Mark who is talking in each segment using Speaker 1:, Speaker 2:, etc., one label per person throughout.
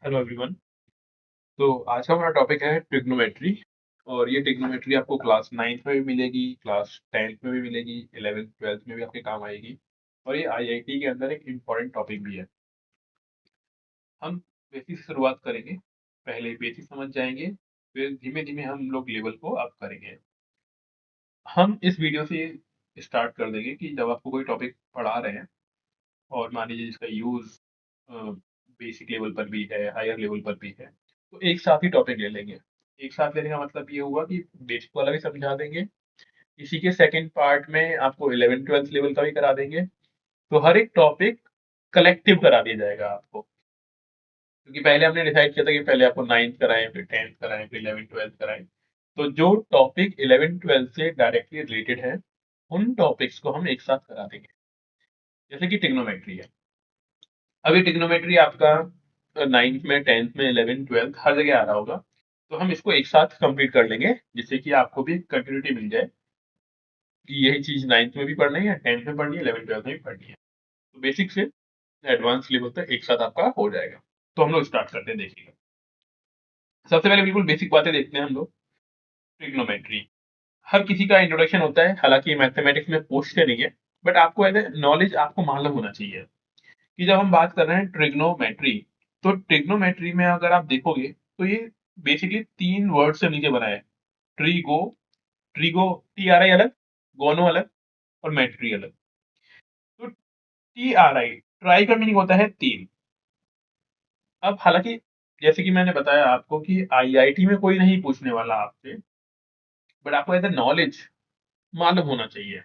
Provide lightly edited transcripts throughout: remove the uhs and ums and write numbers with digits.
Speaker 1: Hello everyone. तो आज का हमारा टॉपिक है ट्रिग्नोमेट्री। और ये ट्रिग्नोमेट्री आपको क्लास 9th में भी मिलेगी, क्लास 10th में भी मिलेगी, 11th 12th में भी आपके काम आएगी। और ये आईआईटी के अंदर एक इम्पॉर्टेंट टॉपिक भी है। हम बेसिक से शुरुआत करेंगे, पहले बेसिक समझ जाएंगे, फिर धीमे धीमे हम लोग लेवल को अप करेंगे। हम इस वीडियो से स्टार्ट कर देंगे कि जब आपको कोई टॉपिक पढ़ा रहे हैं और मान लीजिए जिसका यूज बेसिक लेवल पर भी है, हायर लेवल पर भी है, तो एक साथ ही टॉपिक ले लेंगे। एक साथ लेने का मतलब ये हुआ कि बेसिक वाला भी समझा देंगे, इसी के सेकंड पार्ट में आपको 11th 12th लेवल का भी करा देंगे। तो हर एक टॉपिक कलेक्टिव करा दिया जाएगा आपको, क्योंकि पहले हमने डिसाइड किया था कि पहले आपको 9th कराएं, फिर 10th कराएं, फिर 11th 12th कराएं। तो जो टॉपिक 11th 12th से डायरेक्टली रिलेटेड है, उन टॉपिक्स को हम एक साथ करा देंगे। जैसे कि ट्रिग्नोमेट्री है, अभी ट्रिग्नोमेट्री आपका 9th में, 10th में, 11th 12th हर जगह आ रहा होगा। तो हम इसको एक साथ कंप्लीट कर लेंगे, जिससे कि आपको भी कंटिन्यूटी मिल जाए कि यही चीज 9th में भी पढ़नी है, 10th में पढ़नी है, 11th 12th में भी पढ़नी है। तो बेसिक से एडवांस लेवल तक एक साथ आपका हो जाएगा। तो हम लोग स्टार्ट करते हैं, देखिएगा। सबसे पहले बिल्कुल बेसिक बातें देखते हैं हम लोग। ट्रिग्नोमेट्री हर किसी का इंट्रोडक्शन होता है, हालांकि मैथमेटिक्स में पूछते नहीं है, बट आपको एज नॉलेज आपको मालूम होना चाहिए कि जब हम बात कर रहे हैं ट्रिग्नोमेट्री, तो ट्रिग्नोमेट्री में अगर आप देखोगे तो ये बेसिकली तीन वर्ड से मिलकर बना है। ट्रीगो, ट्रीगो, टी आर आई अलग, गोनो अलग, और मेट्री अलग। तो टी आर आई, ट्राई का मीनिंग होता है तीन। अब हालांकि जैसे कि मैंने बताया आपको कि आईआईटी में कोई नहीं पूछने वाला आपसे, बट आपको एज नॉलेज मालूम होना चाहिए।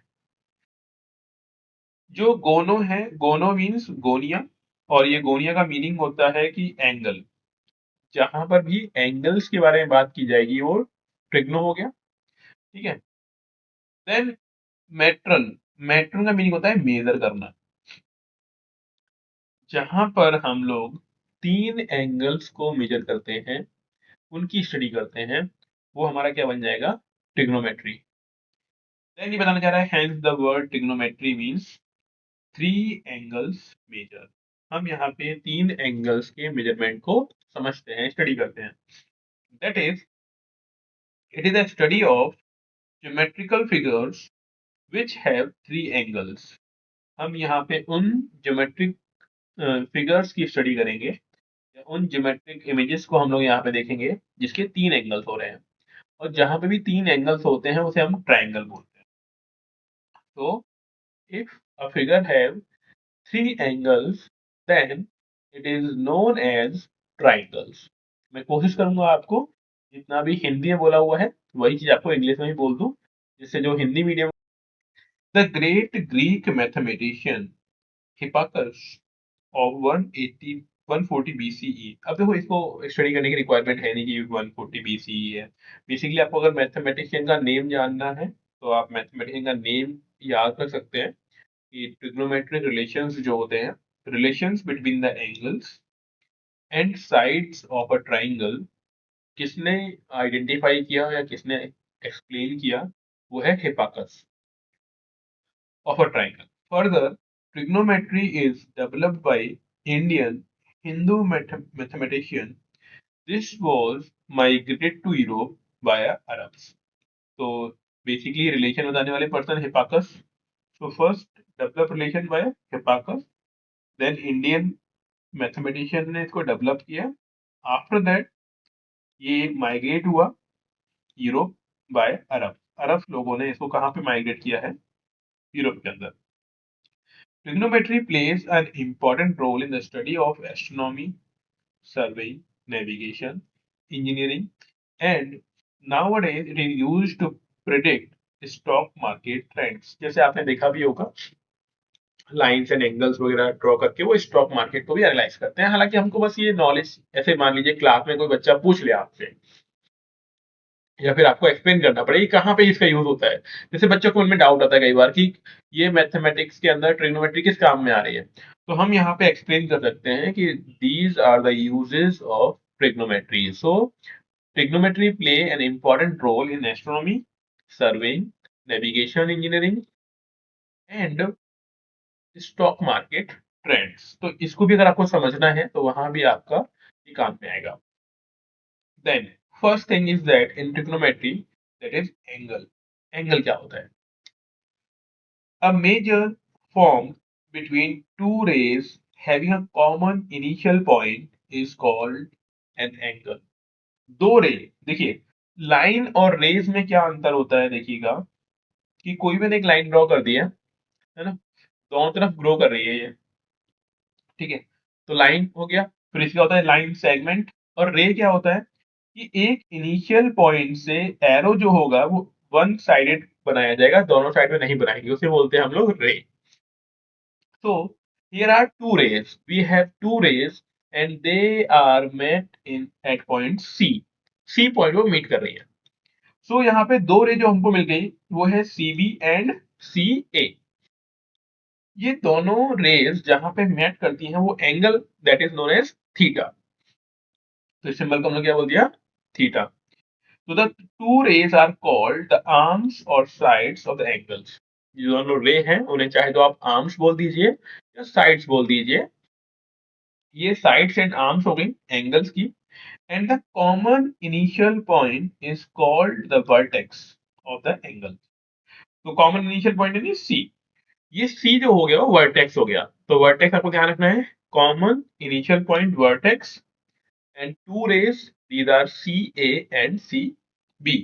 Speaker 1: जो गोनो है, गोनो मीन्स गोनिया, और ये गोनिया का मीनिंग होता है कि एंगल। जहां पर भी एंगल्स के बारे में बात की जाएगी वो ट्रिग्नो हो गया। ठीक है। देन मेट्रन, मेट्रन का मीनिंग होता है मेजर करना। जहां पर हम लोग तीन एंगल्स को मेजर करते हैं, उनकी स्टडी करते हैं, वो हमारा क्या बन जाएगा? ट्रिग्नोमेट्री। देन ये बताना चाह रहा है, hence the word trigonometry means three angles measure. हम यहाँ पे तीन एंगल्स के मेजरमेंट को समझते हैं, स्टडी करते हैं। That is, it is a study of geometrical figures which have three angles। हम यहाँ पे उन ज्योमेट्रिक फिगर्स की स्टडी करेंगे, या उन ज्योमेट्रिक इमेजेस को हम लोग यहाँ पे देखेंगे जिसके तीन एंगल्स हो रहे हैं। और जहां पे भी तीन एंगल्स होते हैं उसे हम ट्राइंगल बोलते हैं। तो if a figure have three angles, then it is known as triangles. मैं कोशिश करूंगा आपको जितना भी हिंदी में बोला हुआ है वही चीज आपको इंग्लिश में भी बोल दूं, जिससे जो Hindi medium. The great Greek mathematician Hipparchus of 180 140 BCE। अब देखो, इसको स्टडी करने की रिक्वायरमेंट है नहीं कि 140 BCE है। बेसिकली आपको अगर मैथमेटिशियन का नेम जानना है तो आप मैथमेटिशियन का नेम याद रख सकते हैं कि ट्रिग्नोमेट्रिक रिलेशंस जो होते हैं, relations between the angles and sides of a triangle, किसने आइडेंटिफाई किया या किसने एक्सप्लेन किया? वो है हिपाकस of a triangle. Further, trigonometry is developed by Indian Hindu mathematician. This was migrated to Europe via Arabs. तो बेसिकली रिलेशन बताने वाले पर्सन हिपाकस। तो first develop relation by Hipparchus, then Indian mathematician ने इसको develop किया। After that ये migrate हुआ Europe by Arab. अरब लोगों ने इसको कहाँ पे माइग्रेट किया है? यूरोप के अंदर। Trigonometry plays an important role in the study of astronomy, surveying, navigation, engineering, and nowadays it is used to predict stock market trends। जैसे आपने देखा भी होगा, लाइंस एंड एंगल्स वगैरह ड्रॉ करके वो स्टॉक मार्केट को भी एनालाइज करते हैं। हालांकि हमको बस ये नॉलेज, ऐसे मान लीजिए क्लास में कोई बच्चा पूछ ले आपसे, या फिर आपको एक्सप्लेन करना पड़े कि कहाँ पे इसका यूज होता है। जैसे बच्चों को उनमें डाउट आता है कई बार कि ये मैथमेटिक्स के अंदर ट्रिग्नोमेट्री किस काम में आ रही है, तो हम यहाँ पे एक्सप्लेन कर सकते हैं कि these are the uses of trigonometry. So trigonometry play an important role in astronomy, surveying, navigation engineering and stock market trends. तो इसको भी अगर आपको समझना है तो वहां भी आपका ये काम में आएगा। Then first thing is that in trigonometry, that is angle. Angle क्या होता है? A measure formed between two rays having a common initial point is called an angle. दो रे, देखिए लाइन और रेज में क्या अंतर होता है, देखिएगा कि कोई मैंने एक लाइन ड्रॉ कर दी है ना, दोनों तरफ ग्रो कर रही है ये, ठीक है। तो लाइन हो गया, फिर इसका होता है लाइन सेगमेंट, और रे क्या होता है कि एक इनिशियल पॉइंट से एरो जो होगा वो वन साइडेड बनाया जाएगा, दोनों साइड में नहीं बनाएंगे, उसे बोलते हैं हम लोग रे। So here are two rays. We have two rays and they are met in at point C. C point वो मीट कर रही है। So यहाँ पे दो रे जो हमको मिल गई वो है CB एंड CA। ये दोनों रेज जहां पे मेट करती हैं वो angle that is known as theta. तो इस सिंबल को हमने क्या बोल दिया? Theta. So the two rays are called the arms or sides of the angles. ये दोनों रे हैं, उन्हें चाहे तो आप आर्म्स बोल दीजिए या साइड्स बोल दीजिए। ये साइड्स एंड आर्म्स हो गई एंगल्स की। And the common initial point is called the vertex of the angle. तो कॉमन इनिशियल पॉइंट यानी सी, ये सी जो हो गया वो वर्टेक्स हो गया। तो वर्टेक्स आपको ध्यान रखना है, common initial point vertex and two rays, these are C A and C B.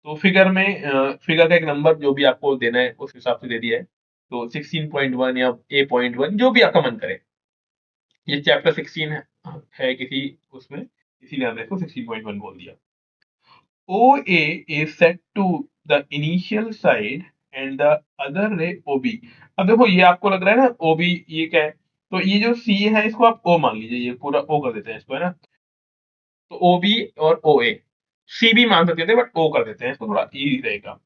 Speaker 1: तो फिगर में फिगर का एक नंबर जो भी आपको देना है उस हिसाब से दे दिया है, तो 16.1 या A.1 जो भी आपका मन करे। ये चैप्टर 16 है किसी उसमें, इसीलिए हमने इसको 16.1 बोल दिया। OA is set to the initial side and the other ray OB। अब देखो ये आपको लग रहा है ना OB ये क्या है, तो ये जो C है इसको आप O मान लीजिए, ये पूरा O कर देते हैं इसको, है ना। तो OB और OA, C भी मान सकते थे बट O कर देते हैं इसको, थोड़ा इजी रहेगा।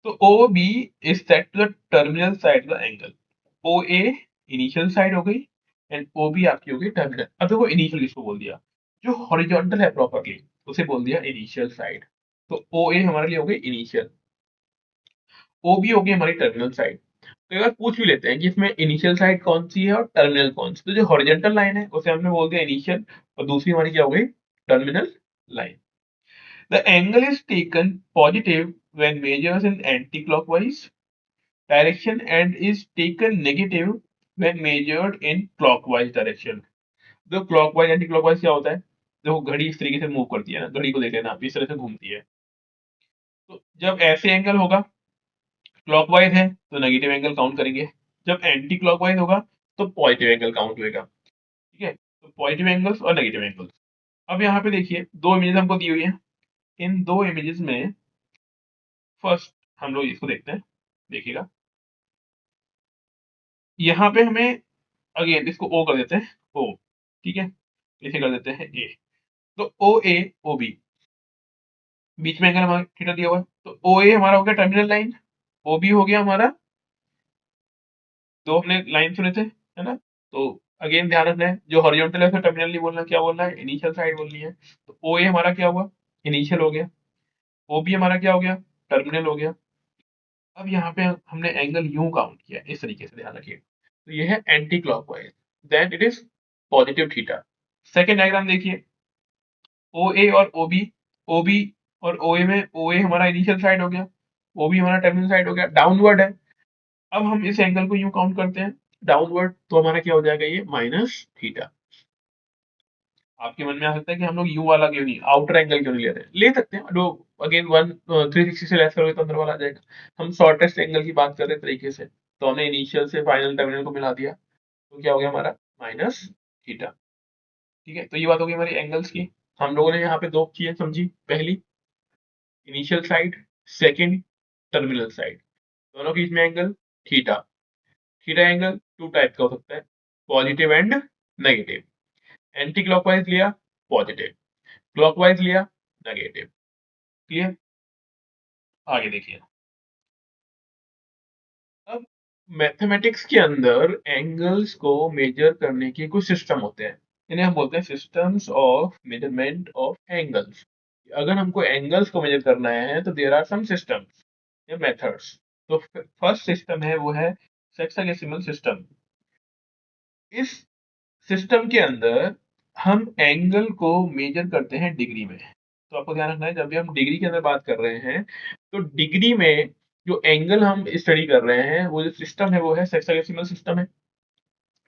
Speaker 1: तो OB is set to the terminal side of the angle। OA initial side हो गई एंड OB आपकी हो गई टर्मिनल। अब देखो इनिशियल किसको बोल दिया, जो हॉरिजॉन्टल है प्रॉपरली उसे बोल दिया इनिशियल साइड। तो OA हमारे लिए हो गई इनिशियल, OB हो गई हमारी टर्मिनल साइड। तो एक बार पूछ भी लेते हैं कि इसमें इनिशियल साइड कौन सी है और टर्मिनल कौन सी। तो जो हॉरिजॉन्टल लाइन है उसे हमने बोल दिया इनिशियल, और दूसरी हमारी क्या हो गई? Terminal line. The angle is taken positive when measures in anti-clockwise direction and is taken negative when measured in clockwise direction। तो क्लॉकवाइज एंटी क्लॉकवाइज क्या होता है? देखो घड़ी इस तरीके से मूव करती है ना, घड़ी को देख लेना आप, इस तरह से घूमती है। तो जब ऐसे एंगल होगा, क्लॉकवाइज है तो नेगेटिव एंगल काउंट करेंगे, जब एंटी क्लॉकवाइज होगा तो पॉजिटिव एंगल काउंट होएगा, ठीक है। तो पॉजिटिव एंगल्स और नेगेटिव एंगल्स। अब यहाँ पे देखिए दो इमेजेस हमको दी हुई है, इन दो इमेजेस में फर्स्ट हम लोग इसको देखते हैं, देखिएगा यहाँ पे हमें अगेन इसको ओ कर देते हैं, ओ, ठीक है, इसे कर देते हैं ए। तो ओ ए ओ बी, बीच में एंगल हमारा थीटा दिया हुआ है, तो ओ ए हमारा हो गया टर्मिनल लाइन, ओ बी हो गया हमारा, दो हमने लाइन चुने थे, है ना। तो अगेन ध्यान रखना है, जो हॉरिजॉन्टल है उसे टर्मिनल नहीं बोलना, क्या बोलना है? इनिशियल साइड बोलनी है। तो ओ ए हमारा क्या हुआ? इनिशियल हो गया। ओ बी हमारा क्या हो गया? टर्मिनल हो गया। अब यहाँ पे हमने एंगल यू काउंट किया, इस तरीके से ध्यान रखिए। तो ये है anticlockwise, then it is positive theta. Second diagram देखिए, ओ ए और ओ बी, ओ बी और ओ ए में ओ ए हमारा इनिशियल साइड हो गया, ओ बी हमारा टर्मिनल साइड हो गया, डाउनवर्ड है। अब हम इस एंगल को यूं काउंट करते हैं डाउनवर्ड, तो हमारा क्या हो जाएगा? ये माइनस थीटा। आपके मन में आ सकता है कि हम लोग यू वाला क्यों नहीं, आउटर एंगल क्यों नहीं ले रहे? ले सकते हैं, जो अगेन 360 से लेस करोगे तो अंदर वाला आ जाएगा। हम शॉर्टेस्ट एंगल की बात कर रहे तरीके से, तो हमने इनिशियल से फाइनल टर्मिनल को मिला दिया, तो क्या हो गया हमारा? माइनस थीटा, ठीक है। तो ये बात हो गई हमारी एंगल्स की। हम लोगों ने यहाँ पे दो चीजें समझी, पहली initial side, second terminal side, दोनों के बीच में angle theta. Theta angle two type का हो सकता है, positive and negative. Anticlockwise लिया पॉजिटिव, क्लॉकवाइज लिया नेगेटिव। क्लियर? आगे देखिए। अब मैथमेटिक्स के अंदर एंगल्स को मेजर करने के कुछ सिस्टम होते हैं, इन्हें हम बोलते हैं systems of measurement of angles. अगर हमको एंगल्स को मेजर करना है तो देयर आर सम सिस्टम्स या मेथड्स। तो फर्स्ट सिस्टम है वो है सेक्साडेसिमल सिस्टम। इस सिस्टम के अंदर हम एंगल को मेजर करते हैं डिग्री में। तो आपको ध्यान रखना है, जब भी हम डिग्री के अंदर बात कर रहे हैं तो डिग्री में जो एंगल हम स्टडी कर रहे हैं वो जो सिस्टम है वो है सेक्साडेसिमल सिस्टम है।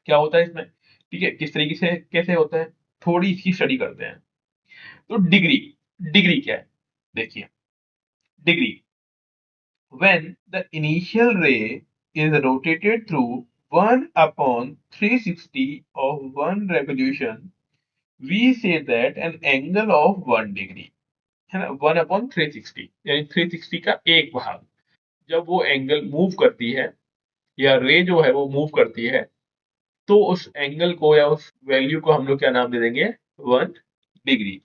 Speaker 1: क्या होता है इसमें, ठीक है, किस तरीके से कैसे होता है, थोड़ी इसकी स्टडी करते हैं। तो डिग्री, डिग्री क्या है, देखिए, degree, when the initial ray is rotated through 1 upon 360 of one revolution, we say that an angle of 1 degree, है ना, 1 upon 360 यानी 360 का एक भाग, जब वो एंगल मूव करती है या रे जो है वो मूव करती है, तो उस एंगल को या उस वैल्यू को हम लोग क्या नाम दे देंगे, 1 degree.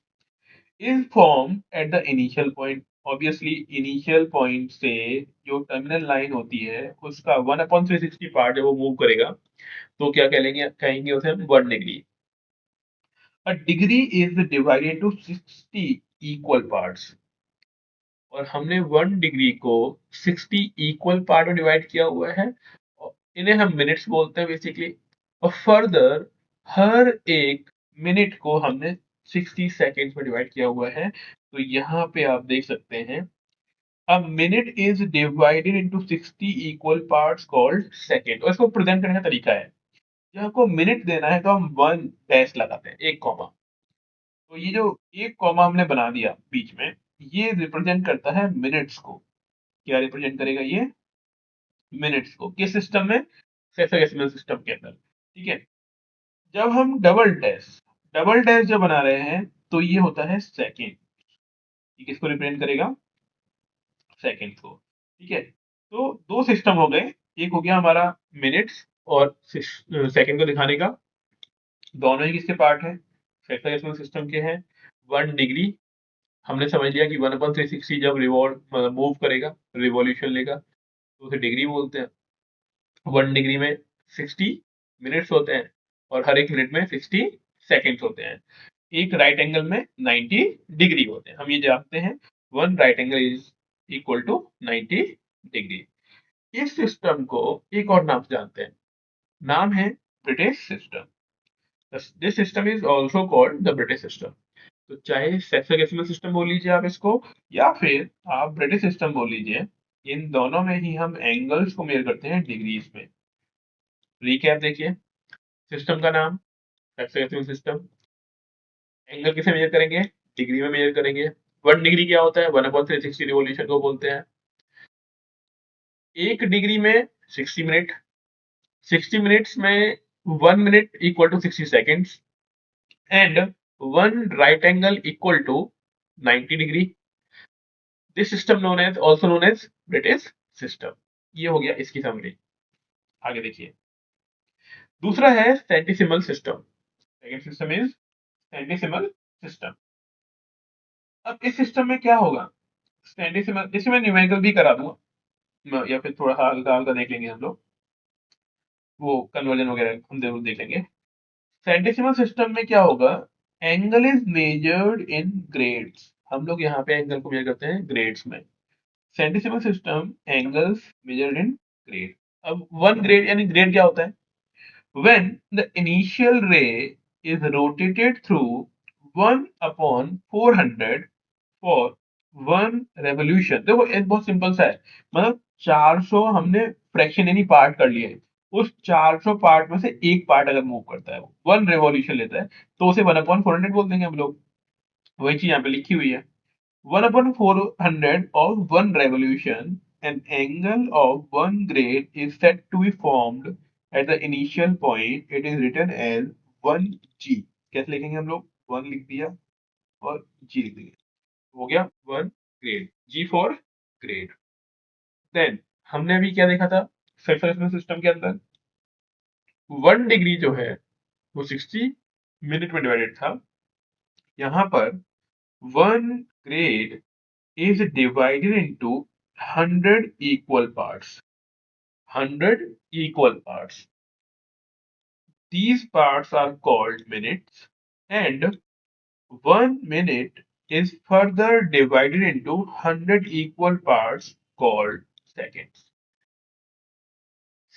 Speaker 1: Is form at the initial point, obviously initial point से जो टर्मिनल लाइन होती है उसका 1/360 पार्ट जब वो मूव करेगा तो क्या कहेंगे, कहेंगे उसे हम 1 degree. A degree is divided into 60 equal parts, और हमने 1 डिग्री को 60 इक्वल पार्ट में डिवाइड किया हुआ है, और इन्हें हम मिनट्स बोलते हैं बेसिकली। और फर्दर हर एक मिनट को हमने 60 सेकेंड्स में डिवाइड किया हुआ है। तो यहाँ पे आप देख सकते हैं, a minute is divided into 60 equal parts called second. और इसको प्रेजेंट करने का तरीका है, जब आपको मिनट देना है तो हम 1 डैश लगाते हैं, एक कॉमा। तो ये जो एक कॉमा हमने बना दिया बीच में, ये रिप्रेजेंट करता है मिनट्स को। क्या रिप्रेजेंट करेगा ये, मिनट्स को, किस सिस्टम में, हेक्साडेसिमल सिस्टम के अंदर, ठीक है। जब हम डबल डैश जब बना रहे हैं तो ये होता है सेकेंड, ये किसको रिप्रेजेंट करेगा, सेकेंड को, ठीक है। तो दो सिस्टम हो गए, एक हो गया हमारा मिनट्स और सेकेंड को दिखाने का, दोनों ही किसके पार्ट है, हेक्साडेसिमल सिस्टम के हैं। 1 डिग्री हमने समझ लिया कि 1/360 जब रिवॉल्व मूव करेगा, रिवॉल्यूशन लेगा, तो उसे डिग्री बोलते हैं। 1 डिग्री में 60 मिनट्स होते हैं और हर एक मिनट में 60 सेकेंड्स होते हैं। एक राइट एंगल में 90 डिग्री होते हैं, हम ये जानते हैं, 1 right angle is equal to 90 degree. इस सिस्टम को एक और नाम से जानते हैं, नाम है British system. This system is also called the British system. तो चाहे हेक्साडेसिमल सिस्टम बोल लीजिए आप इसको, या फिर आप ब्रिटिश सिस्टम बोल लीजिए, इन दोनों में ही हम एंगल्स को मेजर करते हैं डिग्रीज में। रिकैप देखिए, सिस्टम का नाम हेक्साडेसिमल सिस्टम, एंगल किसे मेजर करेंगे, डिग्री में मेजर करेंगे। 1 डिग्री क्या होता है, 1/360 रिवॉल्यूशन को बोलते हैं। 1 डिग्री में 60 मिनट, 60 मिनट्स में 1 minute equal to 60 seconds, and 1 right angle equal to 90 degree. This system known as, also known as British system. ये हो गया इसकी समरी। आगे देखिए, दूसरा है centesimal system. Second system is centesimal system. अब इस सिस्टम में क्या होगा, सेंटिसिमल, इसमें मैं न्यूमेरिकल भी करा दूंगा, या फिर थोड़ा हल्का हल्का देख लेंगे हम लोग, वो कन्वर्जन वगैरह हम जरूर देख लेंगे। सेंटिसिमल सिस्टम में क्या होगा, angle is measured in grades, हम लोग यहाँ पे एंगल को मेजर करते हैं ग्रेड्स में। Centesimal system angles measured in grade. अब 1 ग्रेड यानी ग्रेड क्या होता है, when the initial ray is rotated through 1/400 for 1 revolution। देखो एक बहुत सिंपल सा है, मतलब 400 हमने फ्रैक्शन यानी पार्ट कर लिए, उस 400 पार्ट में से एक पार्ट अगर मूव करता है, वो 1 रेवोल्यूशन लेता है, तो उसे 1/400 बोल देंगे हम लोग। वही चीज यहाँ पे लिखी हुई है, 1/400 of 1 revolution, an angle of 1 grade is said to be formed at the initial point. It is written as 1g। कैसे लिखेंगे हम लोग, 1 लिख दिया और g लिख दिया, हो गया 1 grade, g for grade. Then हमने अभी क्या देखा था, सेक्सुअल सिस्टम के अंदर 1 डिग्री जो है वो 60 मिनट में डिवाइडेड था, यहाँ पर 1 grade is divided into 100 equal parts, 100 equal parts. These parts are called minutes, and 1 minute is further divided into 100 equal parts called seconds।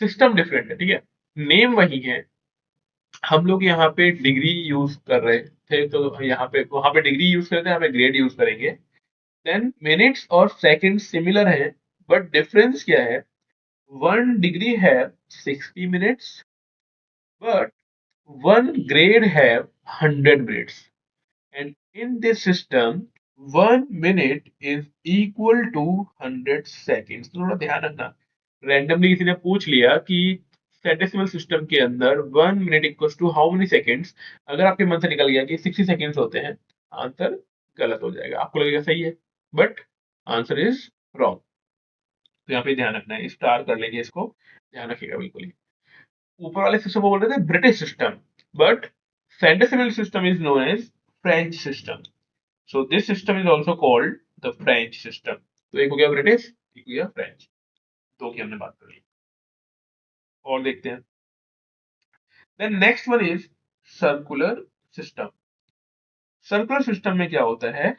Speaker 1: System different है, ठीक है, नेम वही है, हम लोग यहाँ पे डिग्री यूज कर रहे थे, तो यहाँ पे वहां पे डिग्री यूज करते हैं, यहाँ पे ग्रेड यूज करेंगे। देन मिनट्स और सेकंड सिमिलर है, बट डिफरेंस क्या है? 1 degree है 60 minutes, but 1 grade have 100 minutes, and in this system 1 minute is equal to 100 seconds। तो थोड़ा ध्यान रखना, रैंडमली किसी ने पूछ लिया कि सेंटेसिमल सिस्टम के अंदर 1 minute equals to how many seconds, अगर आपके मन से निकल गया कि 60 seconds होते हैं, आंसर गलत हो जाएगा, आपको लगेगा सही है, बट आंसर इज रॉन्ग। तो यहाँ पे ध्यान रखना है, स्टार कर लेंगे इसको, ध्यान रखिएगा बिल्कुल ही। ऊपर वाले सिस्टम को बोल रहे थे British system, but centesimal system is known as French system. So this system is also called the French system. तो एक हो गया ब्रिटिश, एक हो गया फ्रेंच, दो की हमने बात कर ली। और देखते हैं, then next one is circular system. Circular system में क्या होता है?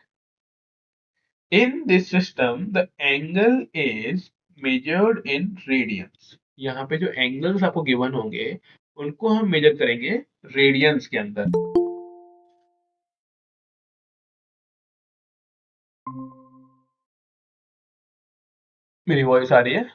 Speaker 1: In this system the angle is measured in radians. यहाँ पे जो एंगल्स आपको गिवन होंगे उनको हम मेजर करेंगे रेडियंस के अंदर। मेरी वॉइस आ रही है?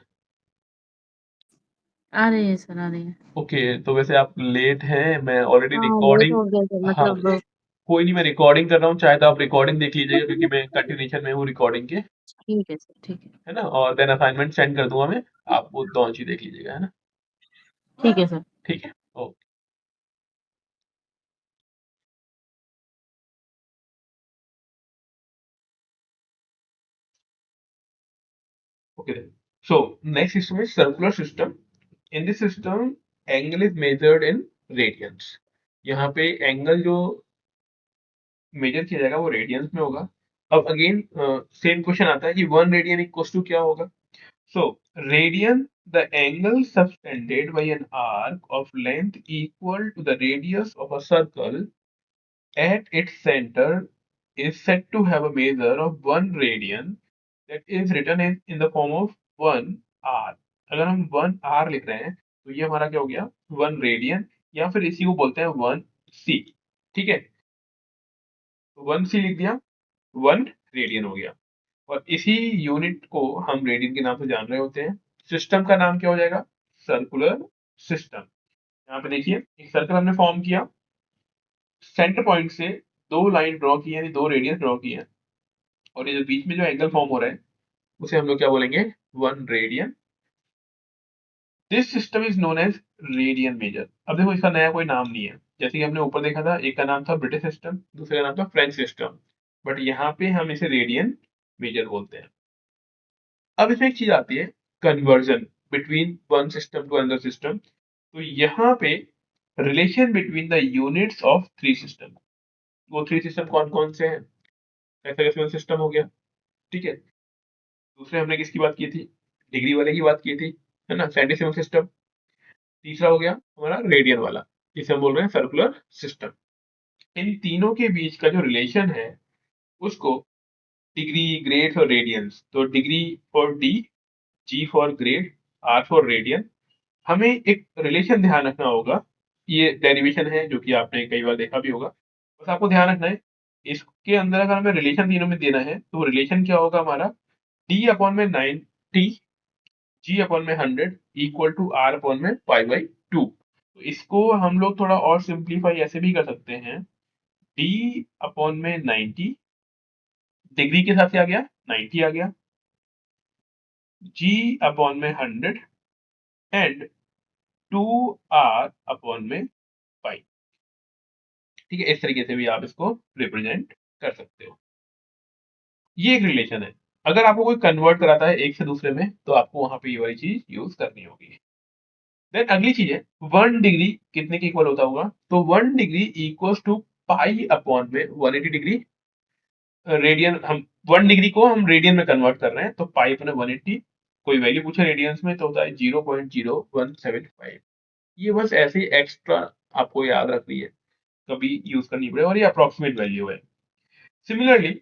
Speaker 2: आ रही है सर, आ रही है।
Speaker 1: ओके, तो वैसे आप लेट हैं, मैं ऑलरेडी
Speaker 2: हाँ, लेट
Speaker 1: रिकॉर्डिंग।
Speaker 2: हो गया सर,
Speaker 1: हाँ,
Speaker 2: मतलब
Speaker 1: कोई नहीं, मैं रिकॉर्डिंग कर रहा हूँ, चाहे तो आप रिकॉर्डिंग देख लीजिएगा, क्योंकि मैं कंटिन्यूशन में हूँ रिकॉर्डिंग के,
Speaker 2: ठीक है सर, ठीक है।
Speaker 1: है ना। और देन असाइनमेंट सेंड कर दूंगा मैं, आप वो दोनों चीज देख लीजिएगा, है ना।
Speaker 2: ठीक है सर।
Speaker 1: ठीक है, okay. Okay, so next system is circular system. In this system angle is measured in radians. यहाँ पे एंगल जो मेजर किया जाएगा वो रेडियंस में होगा। अब अगेन सेम क्वेश्चन आता है कि 1 रेडियन इक्वल्स टू क्या होगा? So, radian, the angle subtended by an arc of length equal to the radius of a circle at its center is said to have a measure of 1 radian, that is written in the form of 1 r। अगर हम 1 r लिख रहे हैं तो ये हमारा क्या हो गया? 1 रेडियन, या फिर इसी को बोलते हैं 1 c। ठीक है, तो 1 c लिख दिया, 1 रेडियन हो गया। और इसी यूनिट को हम रेडियन के नाम से जान रहे होते हैं। सिस्टम का नाम क्या हो जाएगा? Circular system. यहाँ पे देखिए, एक सर्कल हमने फॉर्म किया, सेंटर पॉइंट से दो लाइन ड्रॉ की, यानी दो रेडियस ड्रॉ की है, और ये जो बीच में जो एंगल फॉर्म हो रहा है उसे हम लोग क्या बोलेंगे? 1 radian. This system is known as radian measure. अब देखो, इसका नया कोई नाम नहीं है, जैसे कि हमने ऊपर देखा था, एक का नाम था ब्रिटिश सिस्टम, दूसरे का नाम था फ्रेंच सिस्टम, बट यहाँ पे हम इसे रेडियन मेजर बोलते हैं। अब इसमें एक चीज आती है, conversion between one system to another system. तो यहाँ पे relation between the units of three system, वो थ्री सिस्टम कौन कौन से हैं? हेक्साडेसिमल सिस्टम हो गया, ठीक है। दूसरे हमने किसकी बात की थी? डिग्री वाले की बात की थी, है ना, सेंटेसिमल सिस्टम। तीसरा हो गया हमारा रेडियन वाला, जिसे हम बोल रहे हैं सर्कुलर सिस्टम। इन तीनों के बीच का जो रिलेशन है उसको डिग्री, ग्रेड और रेडियंस, तो degree for D, G for grade, R for radian, हमें एक रिलेशन ध्यान रखना होगा। ये डेरिवेशन है जो कि आपने कई बार देखा भी होगा, बस आपको ध्यान रखना है। इसके अंदर अगर हमें रिलेशन तीनों में देना है तो रिलेशन क्या होगा हमारा? डी अपॉन में 90, जी अपॉन में 100 इक्वल टू आर अपॉन में पाई बाई 2। तो इसको हम लोग थोड़ा और सिंप्लीफाई ऐसे भी कर सकते हैं, डी अपॉन में 90, डिग्री के साथ आ गया 90 आ गया, जी अपॉन में 100 एंड 2 आर अपॉन में पाई। ठीक है, इस तरीके से भी आप इसको रिप्रेजेंट कर सकते हो। ये एक रिलेशन है। अगर आपको कोई कन्वर्ट कराता है एक से दूसरे में, तो आपको वहां पे ये वाली चीज यूज करनी होगी। देन अगली चीज है, 1 डिग्री कितने के इक्वल होता होगा? तो 1 degree equals to pi upon में 180 डिग्री। रेडियन, हम 1 डिग्री को हम रेडियन में कन्वर्ट कर रहे हैं, तो पाई अपने 180, कोई वैल्यू पूछे रेडियंस में तो होता है 0.0175। ये बस ऐसे ही एक्स्ट्रा आपको याद रखनी है, कभी यूज करनी पड़े, और ये अप्रोक्सीमेट वैल्यू है। सिमिलरली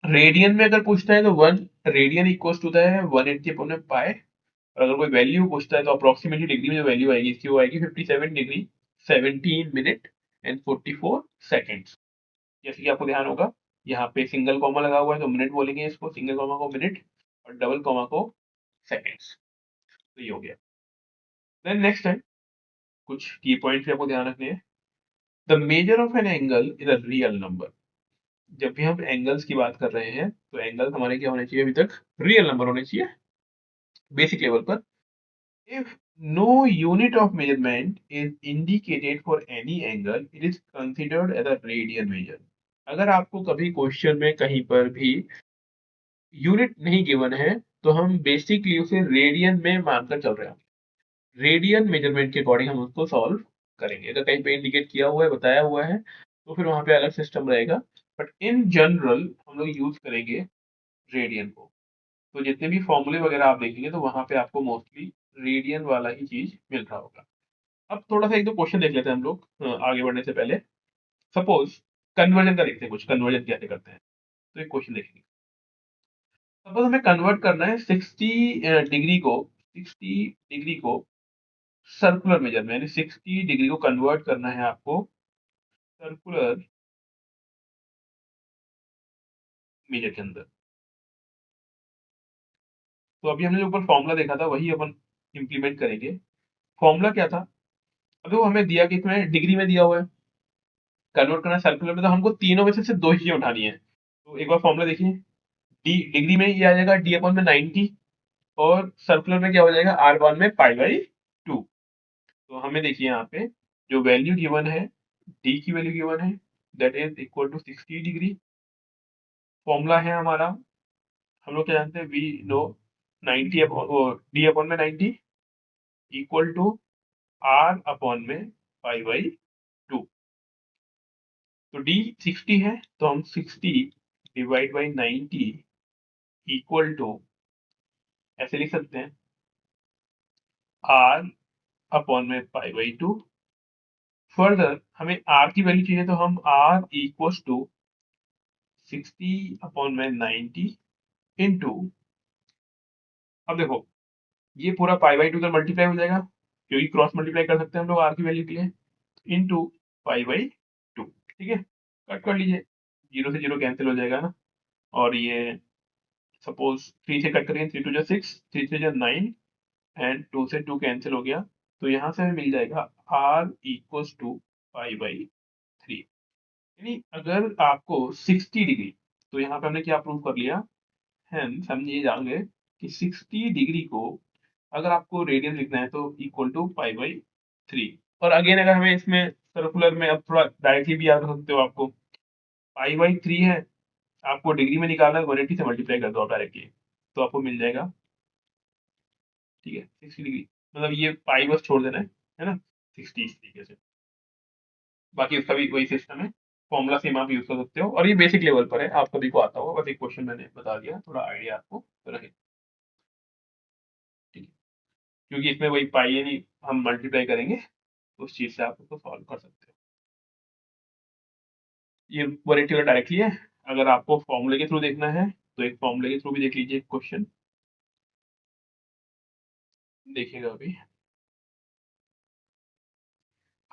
Speaker 1: रेडियन में अगर पूछता है तो 1 रेडियन इक्वल टू है 180 अपॉन पाई। और अगर कोई वैल्यू पूछता है तो अप्रोक्सीमेटली डिग्री में जो वैल्यू आएगी इसकी, वो आएगी 57 डिग्री 17 मिनट एंड 44 सेकेंड्स। जैसे कि आपको ध्यान होगा यहाँ पे सिंगल कॉमा लगा हुआ है तो मिनट बोलेंगे इसको, सिंगल कॉमा को मिनट और डबल कॉमा को सेकेंड्स। तो ये हो गया। देन नेक्स्ट है कुछ की पॉइंट्स आपको ध्यान रखने हैं। The measure of an angle is a real number. जब भी हम एंगल्स की बात कर रहे हैं तो एंगल्स हमारे क्या होने चाहिए, अभी तक रियल नंबर होने चाहिए बेसिक लेवल पर। If no unit of measurement is indicated for any angle it is considered as a radian measure. अगर आपको कभी क्वेश्चन में कहीं पर भी यूनिट नहीं गिवन है तो हम बेसिकली उसे रेडियन में मानकर चल रहे हैं। रेडियन मेजरमेंट के अकॉर्डिंग हम उसको सॉल्व करेंगे। अगर कहीं पे इंडिकेट किया हुआ है, बताया हुआ है, तो फिर वहां पे अलग सिस्टम रहेगा, बट इन जनरल हम लोग यूज करेंगे रेडियन को। तो जितने भी फॉर्मूले वगैरह आप देखेंगे तो वहां पे आपको मोस्टली रेडियन वाला ही चीज मिल रहा होगा। अब थोड़ा सा एक दो क्वेश्चन देख लेते हैं हम लोग आगे बढ़ने से पहले। सपोज कन्वर्जन का देखते हैं, कुछ कन्वर्जन कैसे करते हैं। तो एक क्वेश्चन देखेंगे। सपोज हमें कन्वर्ट करना है 60 डिग्री को सर्कुलर मेजर में, यानी 60 डिग्री को कन्वर्ट करना है आपको सर्कुलर मेजर के अंदर। तो अभी हमने जो ऊपर फॉर्मूला देखा था वही अपन इंप्लीमेंट करेंगे। फॉर्मूला क्या था, अभी वो हमें दिया कि इसमें डिग्री में दिया हुआ है, कन्वर्ट करना है सर्कुलर में, तो हमको तीनों में से सिर्फ दो चीजें उठानी है। तो एक बार फॉर्मूला देखिए, डी डिग्री में ये आ जाएगा डी अपॉन में 90, और सर्कुलर में क्या हो जाएगा आर वन में पाई बाई 2। तो हमें देखिए यहाँ पे जो वैल्यू गिवन है, डी की वैल्यू गिवन है, that is equal to 60 degree. Formula है हमारा, हम लोग क्या जानते हैं, we know 90 upon D upon में 90 इक्वल टू आर अपॉन में पाई बाई 2। तो डी 60 है तो हम 60 डिवाइड बाई 90 इक्वल टू ऐसे लिख सकते हैं आर अपॉन में पाई बाई 2। फर्दर हमें आर की वैल्यू चाहिए तो हम आर इक्वल टू 60 अपॉन में 90 इंटू, अब देखो ये पूरा पाई बाई 2 से मल्टीप्लाई हो जाएगा क्योंकि क्रॉस मल्टीप्लाई कर सकते हैं हम लोग आर की वैल्यू के लिए, इंटू पाई बाई 2। ठीक है, कट कर लीजिए, जीरो से जीरो कैंसिल हो जाएगा ना। और ये सपोज 3 से कट करेंगे, 3 टू जो 6, 3 से जो 9 एंड 2 से 2 कैंसिल हो गया। तो यहाँ से हमें मिल जाएगा R equals to pi by 3। यानी अगर आपको 60 डिग्री, तो यहाँ पे हमने क्या प्रूव कर लिया, हेंस हम ये जान गए कि 60 डिग्री को अगर आपको रेडियन लिखना है तो इक्वल टू पाई बाई 3। और अगेन अगर हमें इसमें सर्कुलर में अब थोड़ा डायरेक्टली भी याद रख सकते हो, आपको पाई बाई 3 है, आपको डिग्री में निकालना है 180 से मल्टीप्लाई कर दो आप डायरेक्टली, तो आपको मिल जाएगा। ठीक है, 60 डिग्री, मतलब ये पाई बस छोड़ देना है ना, 60 इस तरीके से। बाकी उसका भी वही सिस्टम है, फॉर्मूला सेम आप यूज कर सकते हो, और ये बेसिक लेवल पर है, आप सभी को आता होगा, बस एक क्वेश्चन मैंने बता दिया, थोड़ा आइडिया आपको रहे। ठीक है, क्योंकि इसमें वही पाई यानी हम मल्टीप्लाई करेंगे, उस चीज से आप उसको सॉल्व कर सकते हो। ये 180 का डायरेक्टली है। अगर आपको फॉर्मूले के थ्रू देखना है तो एक फॉर्मूले के थ्रू भी देख लीजिए क्वेश्चन, देखिएगा अभी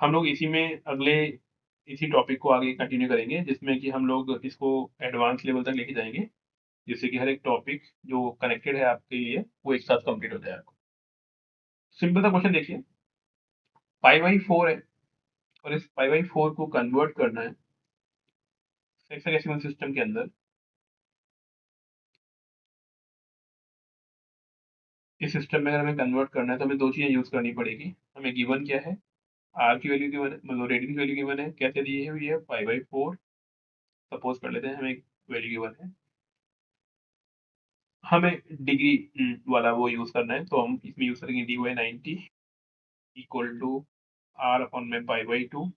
Speaker 1: हम लोग इसी में अगले इसी टॉपिक को आगे कंटिन्यू करेंगे, जिसमें कि हम लोग इसको एडवांस लेवल तक लेके जाएंगे, जिससे कि हर एक टॉपिक जो कनेक्टेड है आपके लिए वो एक साथ कंप्लीट हो जाए। सिंपल सा क्वेश्चन देखिए, पाई बाई 4 है और इस पाई बाई 4 को कन्वर्ट करना है हेक्साडेसिमल सिस्टम के अंदर। इस सिस्टम में अगर हमें कन्वर्ट करना है तो हमें दो चीजें यूज करनी पड़ेगी। हमें गिवन क्या है, आर की वैल्यू गिवन है, मतलब रेडियन की वैल्यू गिवन है, कैसे दी हुई है पाई बाई 4। सपोज कर लेते हैं हमें वैल्यू गिवन है, हमें डिग्री वाला वो यूज करना है, तो हम इसमें यूज करेंगे D by 90 equal to R upon में पाई बाई 2।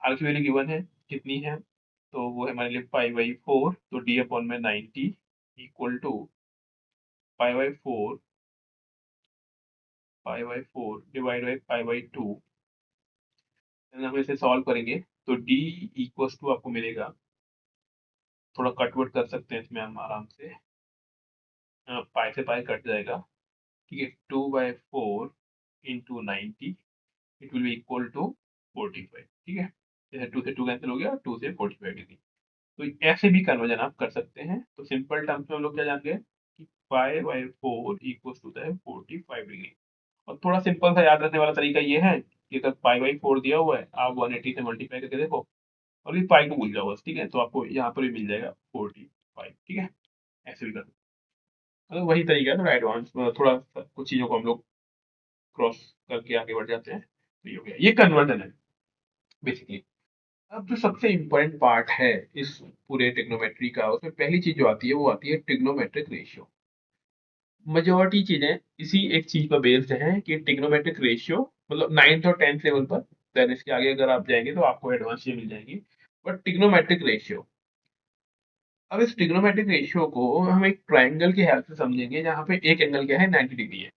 Speaker 1: आर की वैल्यू गिवन है कितनी है, तो वो है हमारे लिए पाई बाई 4, तो डी अपॉन में 90 equal to pi by 4 divide by pi by 2। हम इसे सॉल्व करेंगे तो डी इक्वल्स टू आपको मिलेगा, थोड़ा कटवर्ट कर सकते हैं इसमें हम आराम से, पाई से पाई कट जाएगा। ठीक है, 2/4 into 90 it will be equal to 45, ठीक है। जैसे 2 से 2 कैंसिल हो गया, 2 से 45 डिग्री। तो ऐसे भी कन्वर्जन आप कर सकते हैं। तो सिंपल टर्म्स में हम लोग क्या जान गए कि पाई बाई 4 इक्वल टू है 45 डिग्री। और थोड़ा सिंपल सा याद रखने वाला तरीका ये है कि अगर पाई बाई 4 दिया हुआ है, आप 180 से मल्टीप्लाई करके देखो और ये पाई को भूल जाओ बस, ठीक है। तो आपको यहाँ पर भी मिल जाएगा 45, ठीक है। ऐसे भी कर सकते हैं। मतलब वही तरीका है, थोड़ा एडवांस, थोड़ा कुछ चीज़ों को हम लोग क्रॉस करके आगे बढ़ जाते हैं। तो ये हो गया, ये कन्वर्जन है बेसिकली। अब जो सबसे इम्पोर्टेंट पार्ट है इस पूरे ट्रिग्नोमेट्री का, उसमें पहली चीज जो आती है वो आती है ट्रिग्नोमेट्रिक रेशियो। मेजोरिटी चीजें इसी एक चीज पर बेस्ड हैं कि ट्रिग्नोमेट्रिक रेशियो, मतलब 9th और 10th लेवल पर, देन इसके आगे अगर आप जाएंगे तो आपको एडवांस चीज मिल जाएंगी। बट ट्रिग्नोमेट्रिक रेशियो, अब इस ट्रिग्नोमेट्रिक रेशियो को हम एक ट्राइंगल की हेल्प से समझेंगे, जहाँ पे एक एंगल क्या है 90 डिग्री है।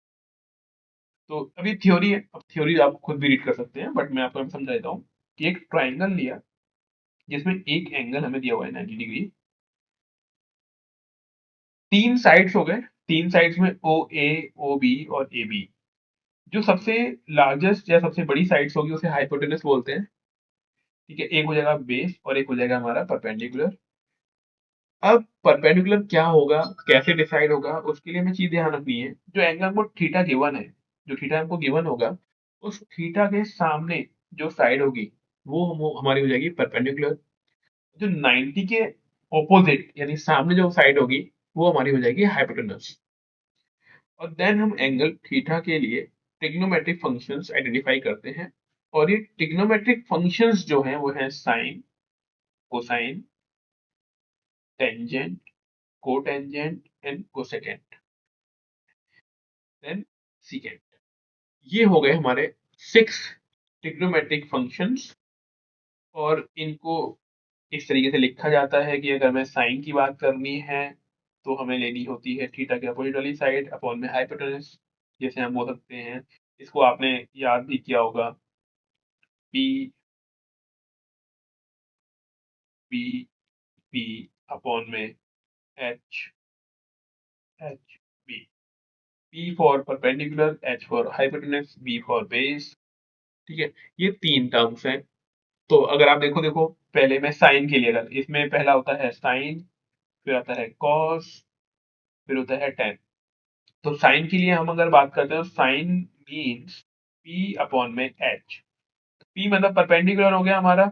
Speaker 1: तो अभी थ्योरी है, अब थ्योरी आप खुद भी रीड कर सकते हैं, बट मैं आपको समझा देता हूँ कि एक ट्राइंगल लिया जिसमें एक एंगल हमें दिया हुआ है 90 डिग्री। 3 साइड्स हो गए, 3 साइड्स में ओ ए, ओ बी और ए बी। जो सबसे लार्जेस्ट या सबसे बड़ी साइड्स होगी उसे हाइपोटेनस बोलते हैं, ठीक है। एक हो जाएगा बेस और एक हो जाएगा हमारा परपेंडिकुलर। अब परपेंडिकुलर क्या होगा, कैसे डिसाइड होगा, उसके लिए हमें चीज ध्यान रखनी है। जो एंगल हमको थीटा गिवन है, जो थीटा हमको गिवन होगा, उस थीटा के सामने जो साइड होगी वो हमारी हो जाएगी परपेंडिकुलर। जो 90 के ऑपोजिट यानी सामने जो साइड होगी वो हमारी हो जाएगी हाइपोटेनस। और देन हम एंगल थीटा के लिए ट्रिग्नोमेट्रिक फंक्शंस आइडेंटिफाई करते हैं। और ये ट्रिग्नोमेट्रिक फंक्शंस जो हैं वो हैं sine, cosine, tangent, cotangent and cosecant, then secant. ये हो गए हमारे 6 ट्रिग्नोमेट्रिक फंक्शंस। और इनको इस तरीके से लिखा जाता है कि अगर हमें साइन की बात करनी है तो हमें लेनी होती है थीटा के अपोजिट वाली साइड अपॉन में हाइपोटेनस। जैसे हम बोल सकते हैं, इसको आपने याद भी किया होगा, पी पी पी अपॉन में H H B. P for perpendicular, H for hypotenuse, B for base, ठीक है। ये 3 टर्म्स हैं। तो अगर आप देखो देखो पहले मैं साइन के लिए, अगर इसमें पहला होता है साइन, फिर आता है कॉस, फिर होता है टेन। तो साइन के लिए हम अगर बात करते हैं तो साइन मीन्स पी अपॉन में एच। पी मतलब परपेंडिकुलर हो गया हमारा।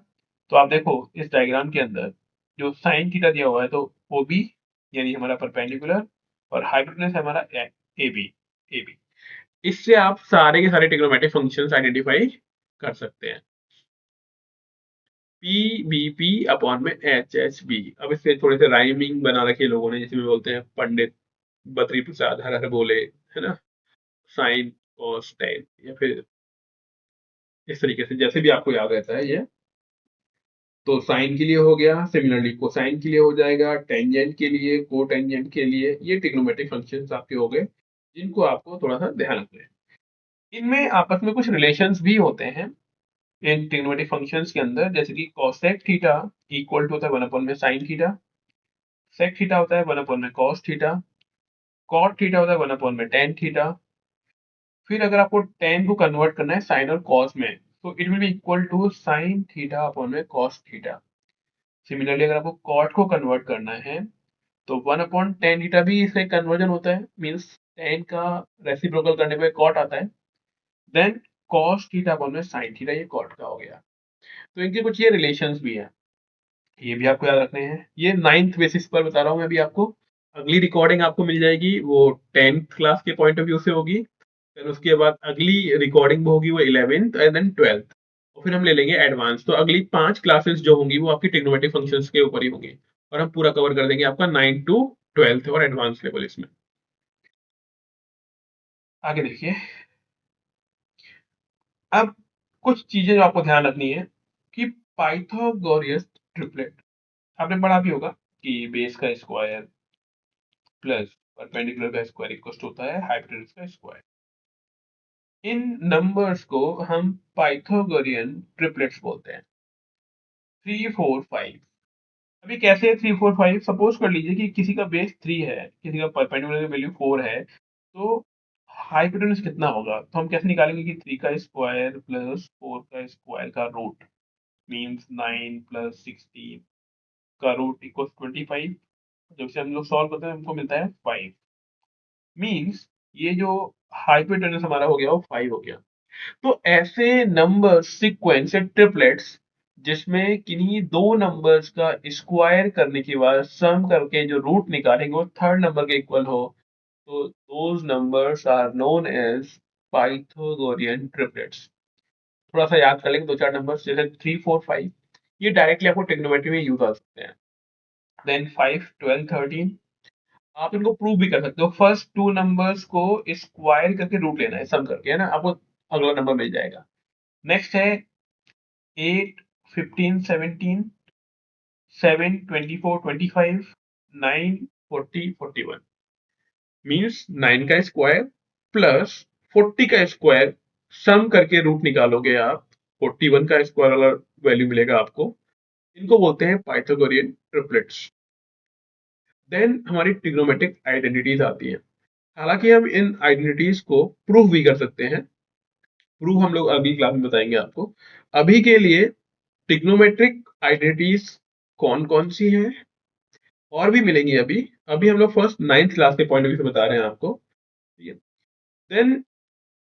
Speaker 1: तो आप देखो इस डायग्राम के अंदर जो साइन थीटा दिया हुआ है, तो ओ बी यानी हमारा परपेंडिकुलर, और हाइपोटेनस है हमारा ए बी, ए बी। इससे आप सारे के सारे ट्रिग्नोमेट्रिक फंक्शंस आइडेंटिफाई कर सकते हैं। पी बी पी अपॉन में एच एच बी। अब इससे थोड़े से राइमिंग बना रखी है लोगों ने, जिसमें बोलते हैं पंडित बद्री प्रसाद हर हर बोले, है ना, साइन कॉस टेन, या फिर इस तरीके से जैसे भी आपको याद रहता है ये। तो साइन के लिए हो गया, सिमिलरली कोसाइन के लिए हो जाएगा, टेंजेंट के लिए, को टेंजेंट के लिए। ये ट्रिग्नोमेट्रिक फंक्शंस आपके हो गए जिनको आपको थोड़ा सा ध्यान रखना है। इनमें आपस में कुछ रिलेशंस भी होते हैं इन ट्रिग्नोमेट्रिक फंक्शंस के अंदर, जैसे कि cosec थीटा इक्वल टू होता है 1 अपॉन में sin थीटा, sec थीटा होता है 1 अपॉन में cos थीटा, cot थीटा होता है 1 अपॉन में tan थीटा। फिर अगर आपको tan को कन्वर्ट करना है sin और cos में, तो it will be equal to sin theta upon में cos थीटा। सिमिलरली अगर आपको cot को कन्वर्ट करना है तो 1 अपॉन tan थीटा भी इसका कन्वर्जन होता है, मींस tan का रेसिप्रोकल करने पे cot आता है। देन cos थीटा अपॉन में sin थीटा, ये cot का हो गया। तो इनके कुछ ये रिलेशंस भी हैं, ये भी आपको याद रखने हैं। ये 9th बेसिस पर बता रहा हूँ मैं अभी आपको। अगली रिकॉर्डिंग आपको मिल जाएगी वो 10th क्लास के पॉइंट ऑफ व्यू से होगी। फिर उसके बाद अगली रिकॉर्डिंग होगी वो 11th एंड देन 12th। और फिर हम ले लेंगे एडवांस। तो अगली 5 क्लासेस जो होंगी वो आपकी ट्रिग्नोमेट्रिक फंक्शंस के ऊपर ही होंगी। और हम पूरा कवर कर देंगे आपका 9 टू 12th और एडवांस लेवल इसमें। आगे देखिए, अब कुछ चीजें जो आपको ध्यान रखनी है कि पाइथागोरस ट्रिपलेट आपने पढ़ा भी होगा कि बेस का स्क्वायर प्लस परपेंडिकुलर का स्क्वायर इक्वल टू होता है हाइपोटेनस का स्क्वायर। इन नंबर्स को हम पाइथागोरियन ट्रिपलेट्स बोलते हैं। 3 4 5। अभी कैसे 3 4 5, सपोज कर लीजिए कि किसी का बेस 3 है, किसी का परपेंडिकुलर वैल्यू 4 है, तो हाइपोटेन्यूज कितना होगा, तो हम कैसे निकालेंगे कि 3 का स्क्वायर प्लस 4 का स्क्वायर का रूट मीन्स 9 प्लस 16 का रूट इक्वल 25। जब से हम लोग सॉल्व करते हैं हमको मिलता है 5 मीन्स ये जो हाइपोटेन्यूज हमारा हो गया वो 5 हो गया। तो ऐसे नंबर सीक्वेंस या ट्रिपलेट्स जिसमें किन्हीं दो नंबर्स का स्क्वायर करने के बाद सम करके जो रूट निकालेंगे वो थर्ड नंबर के इक्वल हो, तो those numbers are known as Pythagorean triplets. थोड़ा सा याद कर लेंगे दो चार नंबर जैसे 3 4 5, ये डायरेक्टली आपको ट्रिग्नोमेट्री में यूज आ सकते हैं। देन 5 12 13 आप इनको प्रूव भी कर सकते हो। फर्स्ट टू नंबर्स को स्क्वायर करके रूट लेना है, सम करके, है ना, आपको अगला नंबर मिल जाएगा। नेक्स्ट है 8 15 17 7 24 25 9 40 41 मीन्स 9 का स्क्वायर प्लस 40 का स्क्वायर सम करके रूट निकालोगे आप, 41 का स्क्वायर वाला वैल्यू मिलेगा आपको। इनको बोलते हैं पाइथागोरियन ट्रिपलेट्स। देन हमारी ट्रिग्नोमेट्रिक आइडेंटिटीज आती है। हालांकि हम इन आइडेंटिटीज को प्रूव भी कर सकते हैं, प्रूव हम लोग अगली क्लास में बताएंगे आपको। अभी के लिए ट्रिग्नोमेट्रिक आइडेंटिटीज कौन कौन सी हैं और भी मिलेंगी अभी। अभी हम लोग फर्स्ट 9th क्लास के पॉइंट ऑफ व्यू से बता रहे हैं आपको, ठीक है। देन